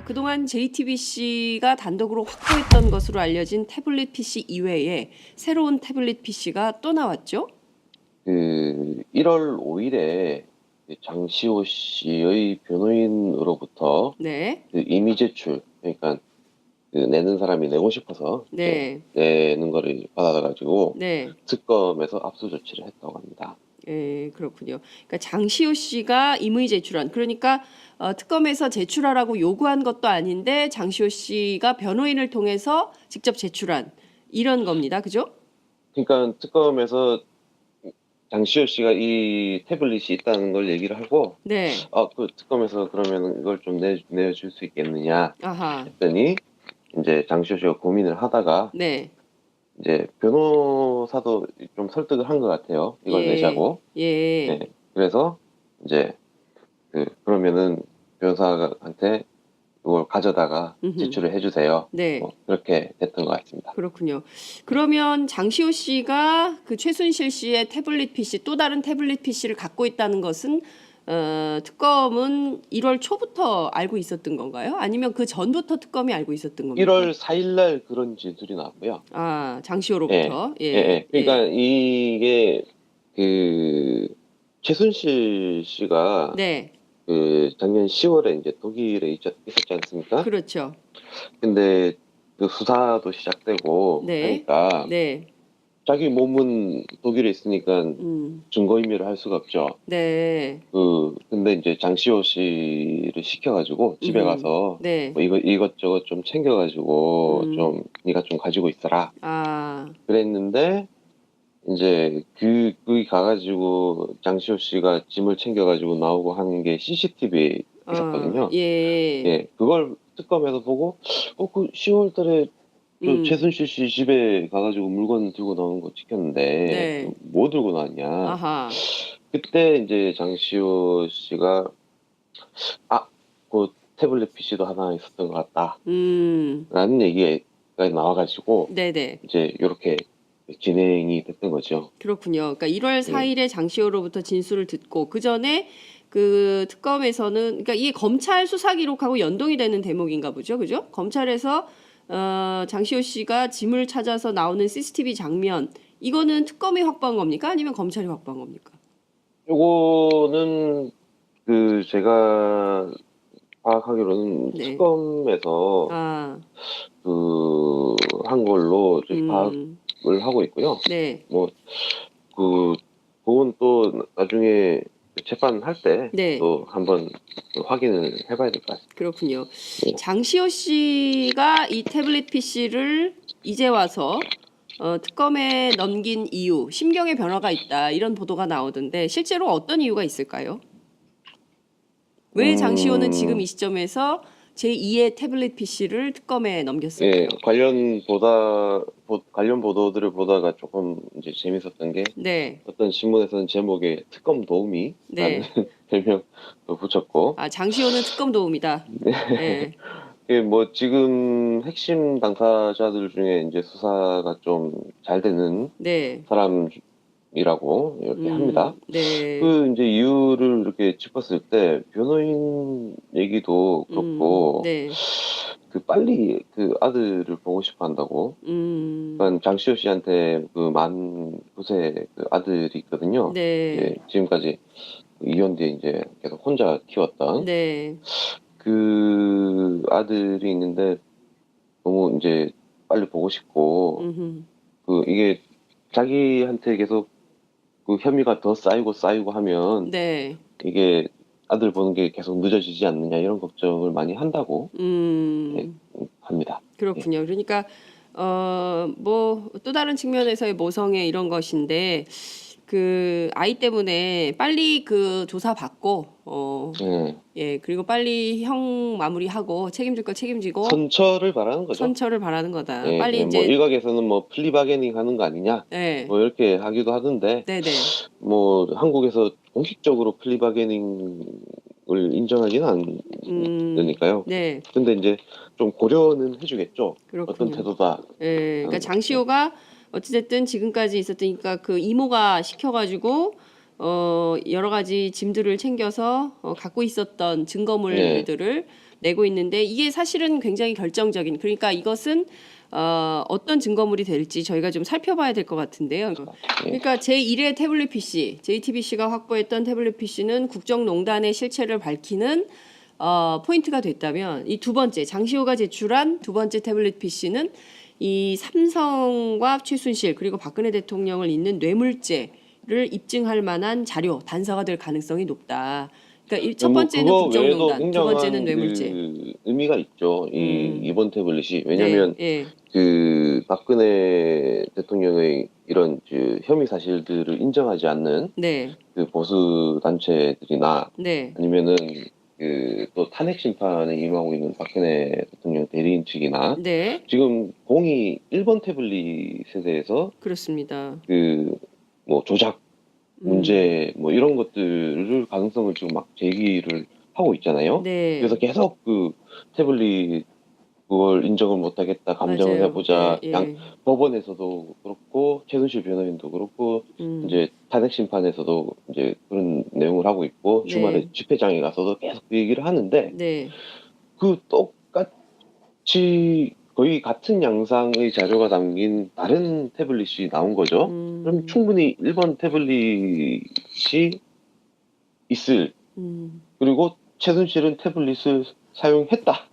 그동안 JTBC가 단독으로 확보했던 것으로 알려진 태블릿 PC 이외에 새로운 태블릿 PC가 또 나왔죠? 그 1월 5일에 장시호 씨의 변호인으로부터 네, 그 임의 제출, 그러니까 그 내는 사람이 내고 싶어서 이제 네, 내는 거를 받아가지고 네. 특검에서 압수 조치를 했다고 합니다. 예, 그렇군요. 그러니까 장시호 씨가 임의 제출한, 그러니까 특검에서 제출하라고 요구한 것도 아닌데 장시호 씨가 변호인을 통해서 직접 제출한 이런 겁니다. 그죠? 그러니까 특검에서 장시호 씨가 이 태블릿이 있다는 걸 얘기를 하고, 네, 그 특검에서 그러면 이걸 좀 내줄 수 있겠느냐 아하, 했더니 이제 장시호 씨가 고민을 하다가 네, 이제 변호사도 좀 설득을 한 것 같아요. 이걸 예, 내자고. 네. 예, 그래서 이제 그러면은 변호사한테 이걸 가져다가 음흠, 제출을 해주세요. 네. 뭐 그렇게 됐던 것 같습니다. 그렇군요. 그러면 장시호 씨가 그 최순실 씨의 태블릿 PC 또 다른 태블릿 PC를 갖고 있다는 것은 특검은 1월 초부터 알고 있었던 건가요? 아니면 그 전부터 특검이 알고 있었던 겁니까? 1월 4일 날 그런 진술이 나왔고요. 아, 예, 장시호로부터. 예, 예, 예. 예. 그러니까 이게 그 최순실 씨가 네, 그 작년 10월에 이제 독일에 있었지 않습니까? 그렇죠. 근데 그 수사도 시작되고 네, 하니까 네, 자기 몸은 독일에 있으니까 음, 증거인멸을 할 수가 없죠. 네, 근데 이제 장시호 씨를 시켜가지고 집에 가서 네, 뭐 이것저것 좀 챙겨가지고 음, 좀 네가 좀 가지고 있어라. 아, 그랬는데 이제 거기 가가지고 장시호 씨가 짐을 챙겨가지고 나오고 하는 게 CCTV에 있었거든요. 예, 예, 그걸 특검에서 보고 그 10월 달에 저 음, 최순실 씨 집에 가가지고 물건 들고 나오는 거 찍혔는데 네, 뭐 들고 나왔냐. 아하, 그때 이제 장시호 씨가 그 태블릿 PC도 하나 있었던 것 음, 같다라는 얘기가 나와가지고 네네. 이제 이렇게 진행이 됐던 거죠. 그렇군요. 그러니까 1월 예. 4일에 장시호로부터 진술을 듣고 그 전에 그 특검에서는 그러니까 이게 검찰 수사 기록하고 연동이 되는 대목인가 보죠. 그죠? 검찰에서 장시호 씨가 짐을 찾아서 나오는 CCTV 장면 이거는 특검이 확보한 겁니까? 아니면 검찰이 확보한 겁니까? 요거는 제가 파악하기로는 네. 특검에서 아, 한 걸로 저희 음, 파악을 하고 있고요. 네. 뭐 그건 또 나중에 재판할 때 네. 또 한번 확인을 해봐야 될 것 같습니다. 그렇군요. 예. 장시호 씨가 이 태블릿 PC를 이제 와서 특검에 넘긴 이유, 심경의 변화가 있다 이런 보도가 나오던데 실제로 어떤 이유가 있을까요? 왜 장시호는 지금 음, 이 시점에서 제2의 태블릿 PC를 특검에 예, 넘겼을까요? 관련 보도들을 보다가 조금 이제 재밌었던 게 네, 어떤 신문에서는 제목에 특검 도우미라는 네. 별명도 붙였고, 아, 장시호는 특검 도움이다. 네, 예, 뭐 지금 핵심 당사자들 중에 이제 수사가 좀 잘 되는 네, 사람이라고 이렇게 합니다. 네, 이제 이유를 이렇게 짚었을 때 변호인 얘기도 그렇고 네, 빨리 그 아들을 보고 싶어 한다고. 그러니까 장시호 씨한테 만 9세 그 아들이 있거든요. 네, 이제 지금까지 이혼 뒤에 이제 계속 혼자 키웠던 네, 그 아들이 있는데 너무 이제 빨리 보고 싶고 음, 이게 자기한테 계속 그 혐의가 더 쌓이고 하면 네, 이게 아들 보는 게 계속 늦어지지 않느냐 이런 걱정을 많이 한다고 예, 음. 합니다. 예. 그렇군요. 그러니까 뭐 또 다른 측면에서의 모성애 이런 것인데 그 아이 때문에 빨리 그 조사 받고 예. 예, 그리고 빨리 형 마무리하고 책임질 거 책임지고 선처를 바라는 거죠. 선처를 바라는 거다. 예, 빨리 예, 뭐 이제 일각에서는 뭐 플리바게닝 하는 거 아니냐 예. 뭐 이렇게 하기도 하던데 네네. 뭐 한국에서 공식적으로 플리바게닝을 인정하지는 않으니까요. 네. 근데 이제 좀 고려는 해주겠죠. 어떤 그렇군요. 태도다 예. 그러니까 하는 거. 예. 장시호가 어찌됐든 지금까지 있었으니까 그 이모가 시켜가지고 여러 가지 짐들을 챙겨서 갖고 있었던 예. 증거물들을 내고 있는데 이게 사실은 굉장히 결정적인 그러니까 이것은 어떤 증거물이 될지 저희가 좀 살펴봐야 될 것 같은데요. 예. 그러니까 제1회 태블릿 PC, JTBC가 확보했던 태블릿 PC는 국정농단의 실체를 밝히는 포인트가 됐다면 이 두 번째 장시호가 제출한 두 번째 태블릿 PC는 이 삼성과 최순실 그리고 박근혜 대통령을 잇는 뇌물죄를 입증할 만한 자료 단서가 될 가능성이 높다. 그러니까 첫 뭐 번째는 그거 외에도 국정농단, 두 번째는 굉장한 뇌물죄. 그 의미가 있죠. 이번 태블릿이 네, 왜냐하면 예, 그 박근혜 대통령의 이런 그 혐의 사실들을 인정하지 않는 네, 그 보수 단체들이나 네, 아니면은 그 또 탄핵 심판에 임하고 있는 박근혜 대통령 대리인 측이나 네, 지금 공이 1번 태블릿에 대해서 그렇습니다. 그 뭐 조작 음, 문제 뭐 이런 것들을 가능성을 지금 막 제기를 하고 있잖아요. 네, 그래서 계속 그 태블릿 그걸 인정을 못하겠다, 감정을 맞아요. 해보자, 예, 예, 법원에서도 그렇고 최순실 변호인도 그렇고 이제 탄핵 심판에서도 이제 그런 내용을 하고 있고 주말에 네, 집회장에 가서도 계속 그 얘기를 하는데 네, 그 똑같이 거의 같은 양상의 자료가 담긴 다른 태블릿이 나온 거죠. 그럼 충분히 1번 태블릿이 있을. 그리고 최순실은 태블릿을 사용했다.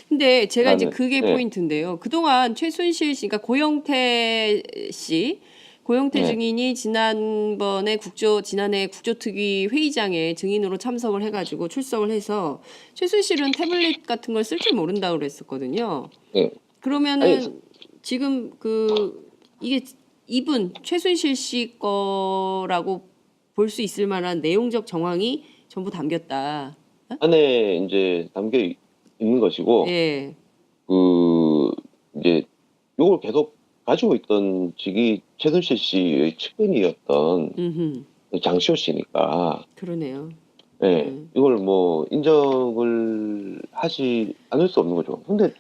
근데 제가 이제 라는, 그게 네, 포인트인데요. 그동안 최순실 씨, 그러니까 고영태 씨, 고영태 네. 증인이 지난해 국조특위 회의장에 증인으로 참석을 해가지고 출석을 해서 최순실은 태블릿 같은 걸 쓸 줄 모른다고 그랬었거든요. 네. 아니, 그러면은 지금 이게 최순실 씨 거라고 볼 수 있을 만한 내용적 정황이 전부 담겼다. 안에 이제 담겨 있는 것이고, 예, 그, 이제, 요걸 계속 가지고 있던 직이 최순실 씨의 측근이었던 음, 장시호 씨니까, 그러네요. 예, 이걸 뭐, 인정을 하지 않을 수 없는 거죠. 근데,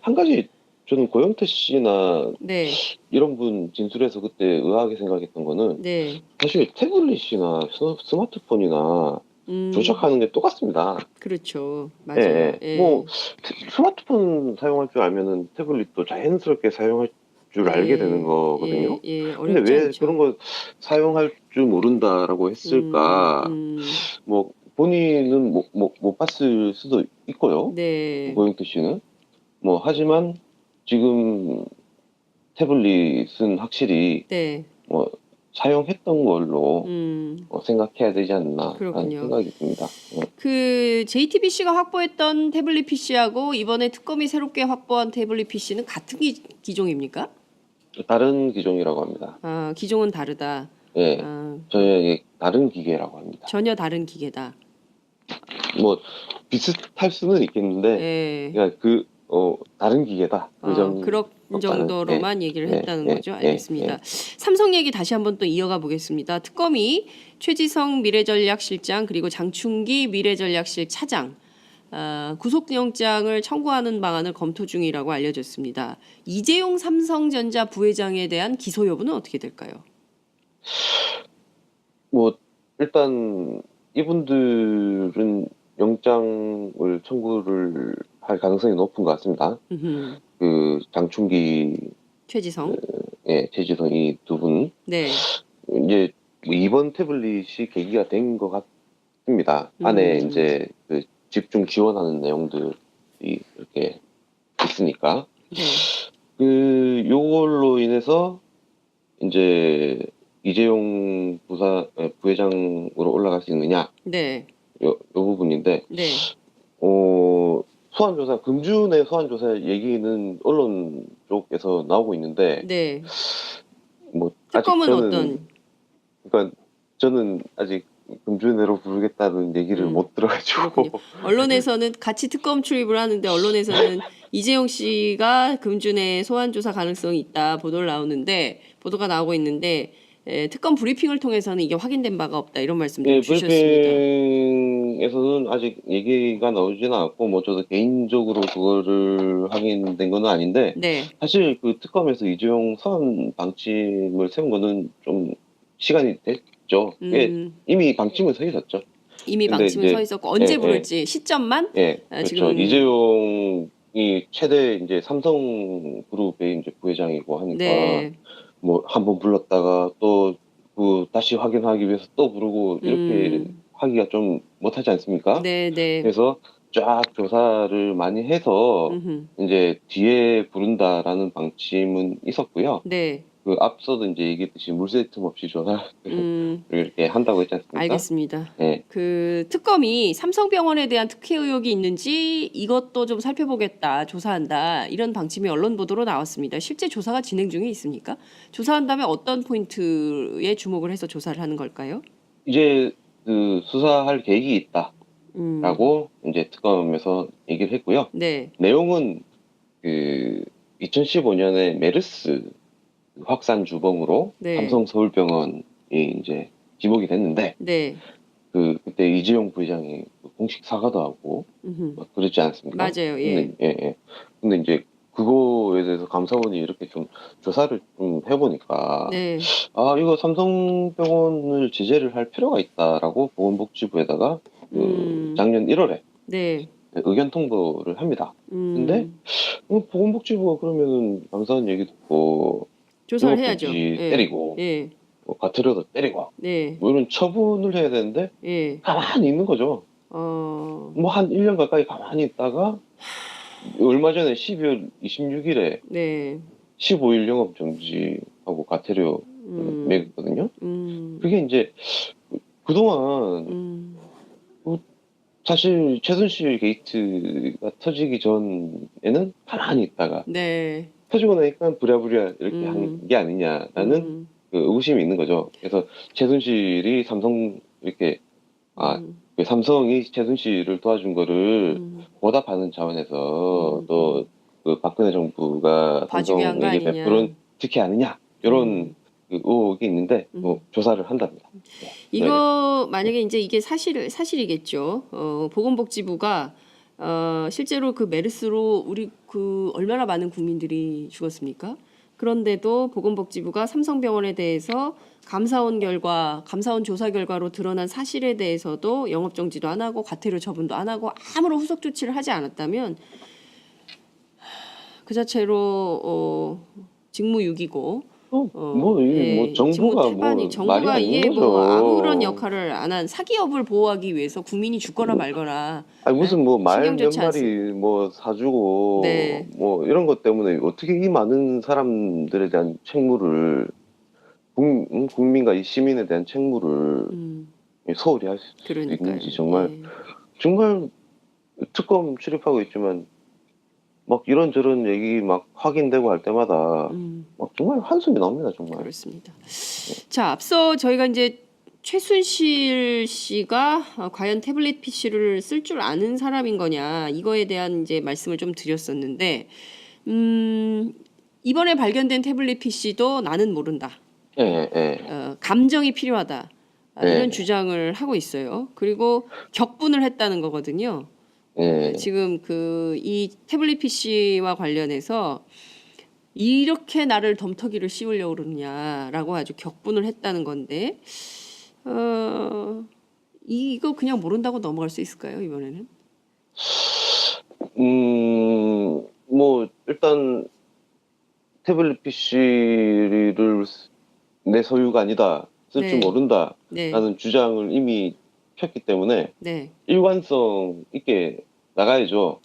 한 가지, 저는 고영태 씨나 네, 이런 분 진술에서 그때 의아하게 생각했던 거는, 네, 사실 태블릿이나 스마트폰이나 조작하는 게 똑같습니다. 그렇죠. 예, 맞아요. 예. 뭐 예, 스마트폰 사용할 줄 알면은 태블릿도 자연스럽게 사용할 줄 알게 되는 예, 거거든요. 예, 예, 근데 어렵지 왜 않죠. 그런 거 사용할 줄 모른다라고 했을까? 뭐 본인은 못 봤을 수도 있고요. 네, 고영태 씨는. 뭐 하지만 지금 태블릿은 확실히 네, 뭐 사용했던 걸로 생각해야 되지 않나 하는 그렇군요. 생각이 듭니다. 그 JTBC가 확보했던 태블릿 PC하고 이번에 특검이 새롭게 확보한 태블릿 PC는 같은 기종입니까? 다른 기종이라고 합니다. 아, 기종은 다르다. 예, 아, 저희 다른 기계라고 합니다. 전혀 다른 기계다. 뭐 비슷할 수는 있겠는데, 예. 그러니까 다른 기계다. 그 그런 정도는 정도로만 얘기를 했다는 거죠. 예. 알겠습니다. 삼성 얘기 다시 한번 또 이어가 보겠습니다. 특검이 최지성 미래전략실장 그리고 장충기 미래전략실 차장 구속영장을 청구하는 방안을 검토 중이라고 알려졌습니다. 이재용 삼성전자 부회장에 대한 기소 여부는 어떻게 될까요? 뭐 일단 이분들은 영장을 청구를 할 가능성이 높은 것 같습니다. 그 장충기, 최지성. 최지성 이 두 분. 네. 이제 뭐 이번 태블릿이 계기가 된 것 같습니다. 안에 이제 그 집중 지원하는 내용들이 이렇게 있으니까. 네. 요걸로 인해서 이제 이재용 부회장으로 올라갈 수 있느냐. 네. 요 부분인데, 네. 소환조사, 금준의 소환조사 얘기는 언론 쪽에서 나오고 있는데, 네. 뭐, 특검은 어떤? 그러니까 저는 아직 금준회로 부르겠다는 얘기를 못 들어가지고. 그렇군요. 언론에서는 같이 특검 출입을 하는데 언론에서는 이재용 씨가 금준의 소환 조사 가능성이 있다 보도가 나오고 있는데 특검 브리핑을 통해서는 이게 확인된 바가 없다 이런 말씀도 주셨습니다. 브리핑에서는 아직 얘기가 나오지는 않았고, 뭐 저도 개인적으로 그거를 확인된 건 아닌데, 네. 사실 그 특검에서 이재용 소환 방침을 세운 거는 좀 시간이 됐죠. 이미 방침은 서 있었죠. 이미 근데 방침은 서 이제 있었고 언제 예, 부를지 시점만 그렇죠. 지금 이재용이 최대 이제 삼성그룹의 이제 부회장이고 하니까 네. 뭐 한 번 불렀다가 또 그 다시 확인하기 위해서 또 부르고 이렇게 하기가 좀 못하지 않습니까? 네, 네. 그래서 쫙 조사를 많이 해서 음흠. 이제 뒤에 부른다라는 방침은 있었고요. 네. 그 앞서도 이제 얘기했듯이 물새 틈 없이 조사를 음, 이렇게 한다고 했지 않습니까? 알겠습니다. 예. 그 특검이 삼성병원에 대한 특혜 의혹이 있는지 이것도 좀 살펴보겠다, 조사한다 이런 방침이 언론 보도로 나왔습니다. 실제 조사가 진행 중에 있습니까? 조사한다면 어떤 포인트에 주목을 해서 조사를 하는 걸까요? 이제 그 수사할 계획이 있다라고 음, 이제 특검에서 얘기를 했고요. 네, 내용은 그 2015년에 메르스 확산 주범으로 네, 삼성 서울병원이 이제 지목이 됐는데 네, 그때 이재용 부회장이 공식 사과도 하고 음흠. 막 그랬지 않습니까? 맞아요, 예, 근데 예. 근데 이제 그거에 대해서 감사원이 이렇게 좀 조사를 좀 해보니까 네, 이거 삼성병원을 제재를 할 필요가 있다라고 보건복지부에다가 작년 1월에 네, 의견 통보를 합니다. 근데 음, 보건복지부가 그러면은 감사원 얘기 듣고 조사를 해야죠. 영업정지 예, 때리고 예, 뭐 과태료도 때리고 네, 뭐 이런 처분을 해야 되는데 예, 가만히 있는 거죠. 어, 뭐 한 1년 가까이 가만히 있다가 얼마 전에 12월 26일에 네, 15일 영업정지하고 과태료 음, 매겼거든요. 음, 그게 이제 그동안 음, 사실 최순실 게이트가 터지기 전에는 가만히 있다가 네, 터지고 나니까 부랴부랴 이렇게 한 음, 게 아니냐라는 음, 그 의구심이 있는 거죠. 그래서 최순실이 삼성 이렇게 음, 그 삼성이 최순실을 도와준 거를 음, 보답하는 차원에서 음. 또 그 박근혜 정부가 봐주게 한 거 삼성에게 아니냐. 베풀은 특혜 아니냐 이런 음, 그 의혹이 있는데 음. 조사를 한답니다. 네. 네. 이거 만약에 이제 이게 사실이겠죠. 보건복지부가 실제로 그 메르스로 우리 그 얼마나 많은 국민들이 죽었습니까? 그런데도 보건복지부가 삼성병원에 대해서 감사원 조사 결과로 드러난 사실에 대해서도 영업정지도 안 하고 과태료 처분도 안 하고 아무런 후속 조치를 하지 않았다면 그 자체로 직무유기고 예, 직무 정부가 태반이 뭐 말이 정부가 아닌 이에 뭐 아무런 거죠. 역할을 안 한 사기업을 보호하기 위해서 국민이 죽거나 말거나 아니 예? 무슨 뭐 말 신경 몇 좋지 않습니다. 마리 뭐 사주고 네, 뭐 이런 것 때문에 어떻게 이 많은 사람들에 대한 책무를 국민과 이 시민에 대한 책무를 음, 소홀히 할 수 있는지 그러니까요. 정말 예, 정말 특검 출입하고 있지만 막 이런저런 얘기 막 확인되고 할 때마다 막 정말 한숨이 나옵니다 정말. 그렇습니다. 자, 앞서 저희가 이제 최순실 씨가 과연 태블릿 PC를 쓸 줄 아는 사람인 거냐 이거에 대한 이제 말씀을 좀 드렸었는데, 이번에 발견된 태블릿 PC도 나는 모른다. 예, 예, 감정이 필요하다. 이런 예, 주장을 하고 있어요. 그리고 격분을 했다는 거거든요. 예. 지금 그 이 태블릿 PC와 관련해서 이렇게 나를 덤터기를 씌우려고 그러느냐라고 아주 격분을 했다는 건데, 이거 그냥 모른다고 넘어갈 수 있을까요, 이번에는? 뭐 일단 태블릿 PC를 내 소유가 아니다, 쓸 줄 네, 네, 모른다라는 주장을 이미 폈기 때문에 네, 일관성 있게 나가야죠.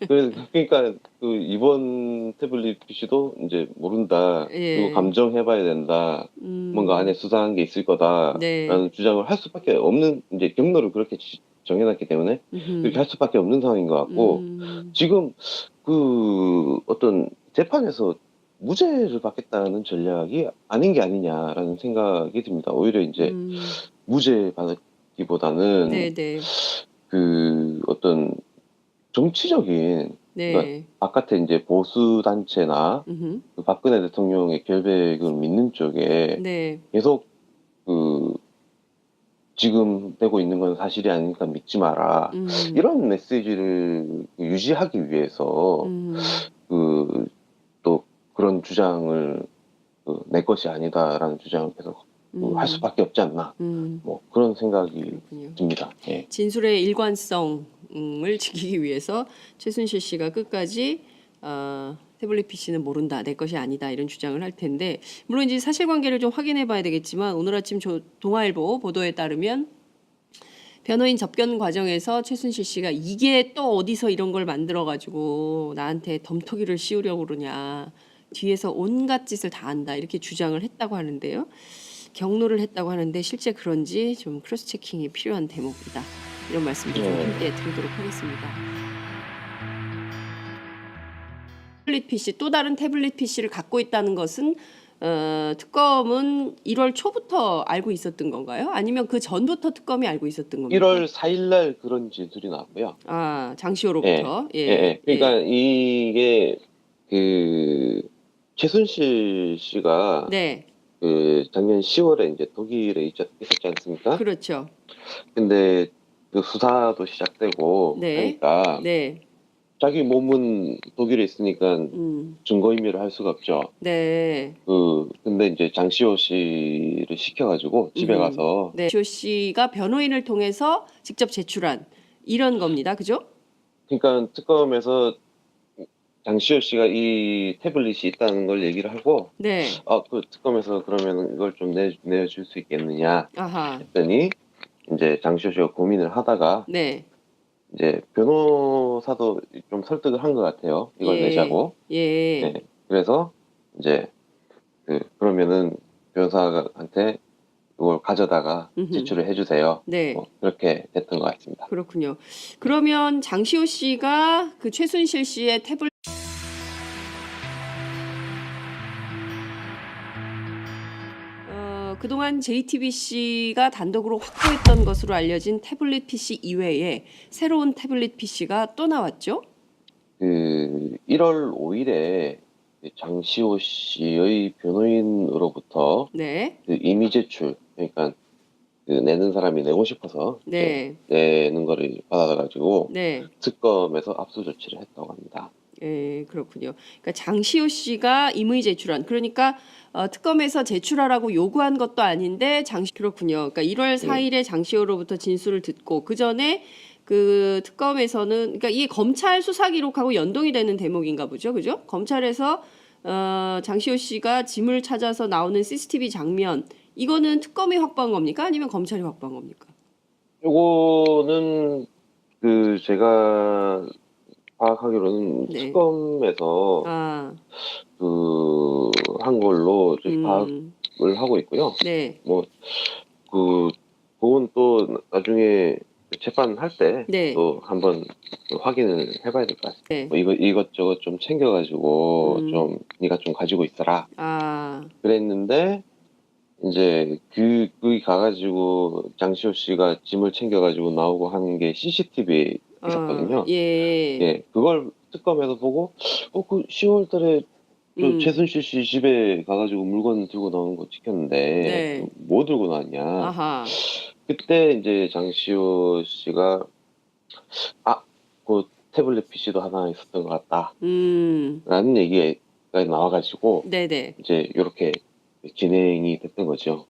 그러니까 그 이번 태블릿 PC도 이제 모른다. 그리고 예, 감정해봐야 된다. 뭔가 안에 음, 수상한 게 있을 네, 거다라는 주장을 할 수밖에 없는 이제 경로를 그렇게 정해놨기 때문에 그렇게 음, 할 수밖에 없는 상황인 것 같고 지금 그 어떤 재판에서 무죄를 받겠다는 전략이 아닌 게 아니냐라는 생각이 듭니다. 오히려 이제 무죄 받기보다는 네, 네, 그 어떤 정치적인 그러니까 네, 바깥에 이제 보수 단체나 음, 그 박근혜 대통령의 결백을 믿는 쪽에 네, 계속 그 지금 되고 있는 건 사실이 아니니까 믿지 마라. 이런 메시지를 유지하기 위해서 그 또 그런 주장을 내 것이 아니다라는 주장을 계속 할 수밖에 없지 않나. 뭐 그런 생각이 그렇군요. 듭니다. 예. 진술의 일관성을 지키기 위해서 최순실 씨가 끝까지 태블릿 PC는 모른다, 내 것이 아니다 이런 주장을 할 텐데 물론 이제 사실관계를 좀 확인해봐야 되겠지만 오늘 아침 동아일보 보도에 따르면 변호인 접견 과정에서 최순실 씨가 이게 또 어디서 이런 걸 만들어가지고 나한테 덤터기를 씌우려고 그러냐, 뒤에서 온갖 짓을 다 한다 이렇게 주장을 했다고 하는데요. 경로를 했다고 하는데 실제 그런지 좀 크로스 체킹이 필요한 대목이다. 이런 말씀도 좀 함께 드리도록 하겠습니다. 태블릿 PC, 또 다른 태블릿 PC를 갖고 있다는 것은 특검은 1월 초부터 알고 있었던 건가요? 아니면 그 전부터 특검이 알고 있었던 겁니까? 1월 4일 날 그런 진술이 나왔고요. 아, 장시호로부터. 그러니까 이게 그 최순실 씨가 네, 그 작년 10월에 이제 독일에 있었지 않습니까? 그렇죠. 근데 그 수사도 시작되고 네, 하니까 네, 자기 몸은 독일에 있으니까 증거인멸을 할 수가 없죠. 네, 근데 이제 장시호 씨를 시켜가지고 집에 가서 네. 장시호 씨가 변호인을 통해서 직접 제출한 이런 겁니다. 그죠? 그러니까 특검에서 장시호 씨가 이 태블릿이 있다는 걸 얘기를 하고 네, 그 특검에서 그러면 이걸 좀 내줄 수 있겠느냐 아하, 했더니 이제 장시호 씨가 고민을 하다가 네, 이제 변호사도 좀 설득을 한 것 같아요. 이걸 내자고. 예, 네. 그래서 이제 그러면은 변호사한테 이걸 가져다가 제출을 해주세요. 네. 그렇게 됐던 것 같습니다. 그렇군요. 그러면 장시호 씨가 그 최순실 씨의 태블릿 그동안 JTBC가 단독으로 확보했던 것으로 알려진 태블릿 PC 이외에 새로운 태블릿 PC가 또 나왔죠? 1월 5일에 장시호 씨의 변호인으로부터 네. 이미 제출, 그러니까 내는 사람이 내고 싶어서 네. 내는 거를 받아가지고 네. 특검에서 압수 조치를 했다고 합니다. 예, 그렇군요. 그러니까 장시호 씨가 임의 제출한, 그러니까 특검에서 제출하라고 요구한 것도 아닌데 그렇군요. 그러니까 1월 4일에 장시호로부터 진술을 듣고 그 전에 그 특검에서는, 그러니까 이게 검찰 수사 기록하고 연동이 되는 대목인가 보죠, 그죠? 검찰에서 장시호 씨가 짐을 찾아서 나오는 CCTV 장면, 이거는 특검이 확보한 겁니까? 아니면 검찰이 확보한 겁니까? 요거는 제가 파악하기로는 네. 특검에서 한 걸로 저희 파악을 하고 있고요. 네. 그건 또 나중에 재판할 때 네. 또 한번 확인을 해봐야 될 것 같습니다. 네. 뭐 이것저것 좀 챙겨가지고 좀 네가 좀 가지고 있어라. 그랬는데 이제 거기 가가지고 장시호 씨가 짐을 챙겨가지고 나오고 하는 게 CCTV에 있었거든요. 예, 그걸 특검에서 보고 그 10월달에 최순실 씨 집에 가가지고 물건 들고 나오는 거 찍혔는데 뭐 들고 나왔냐. 아하. 그때 이제 장시호 씨가 그 태블릿 PC도 하나 있었던 것 같다. 라는 얘기가 나와가지고 네네. 이제 이렇게 진행이 됐던 거죠.